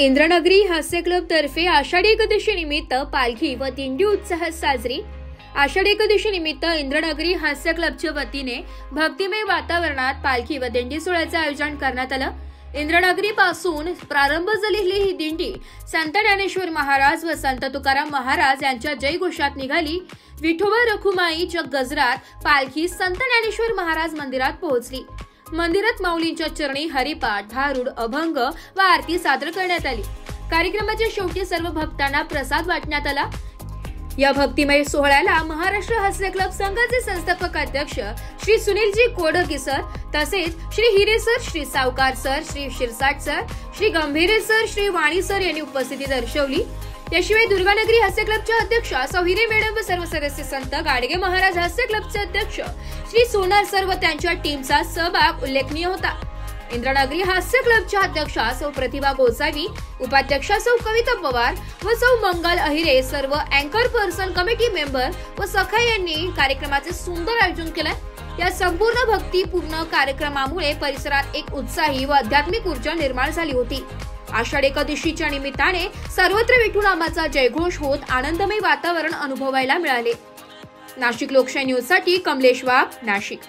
इंद्रनगरी हास्य क्लब तर्फे आषाढी एकादशी निमित्त पालखी व दिंडी उत्साहात साजरी। आषाढी एकादशी निमित्त इंद्रनगरी हास्य क्लबच्या वतीने भक्तिमय वातावरणात पालखी व दिंडी सोहळ्याचे आयोजन करण्यात आलं। इंद्रनगरी पासून प्रारंभ झालेली ही दिंडी संत ज्ञानेश्वर महाराज व संत तुकाराम महाराज यांच्या जयघोषात निघाली। विठोबा रखुमाईच्या गजरात पालखी संत ज्ञानेश्वर महाराज मंदिरात पोहोचली। मंदिरात माऊलींच्या चरणी हरिपाठ, भारूड, अभंग व आरती सादर करण्यात आली। कार्यक्रमाच्या शेवटी सर्व भक्तांना प्रसाद वाटण्यात आला। या भक्तिमय सोहळ्याला महाराष्ट्र हास्य क्लब संघाचे संस्थापक अध्यक्ष श्री सुनीलजी कोडके सर, तसेच श्री हिरे sir, Shri Savkar sir, Shri Shirsat sir, Shri Gambhire sir, Shri Wani sir यांनी उपस्थिती दर्शवली। याशिवाय दुर्गानगरी हास्य क्लबच्या अध्यक्ष सौ हिरे मॅडम व सर्व सदस्य, संत गाडगे महाराज हास्य क्लबचे अध्यक्ष श्री सोनार सर व त्यांच्या टीमचा सहभाग उल्लेखनीय होता। इंद्रनगरी हास्य क्लबच्या अध्यक्षा सौ प्रतिभा गोसावी, उपाध्यक्षा सौ कविता पवार व सौ मंगल अहिरे, सर्व अँकर पर्सन, कमिटी मेंबर व सखा यांनी कार्यक्रमाचे सुंदर आयोजन केले। या संपूर्ण भक्तीपूर्ण कार्यक्रमामुळे परिसरात एक उत्साही व आध्यात्मिक ऊर्जा निर्माण झाली होती। आषाढ एकादशीच्या निमित्ताने सर्वत्र विठुनामाचा जयघोष होत आनंदमय वातावरण अनुभवायला मिळाले। नाशिक लोकशाही न्यूज साठी कमलेश वाघ, नाशिक।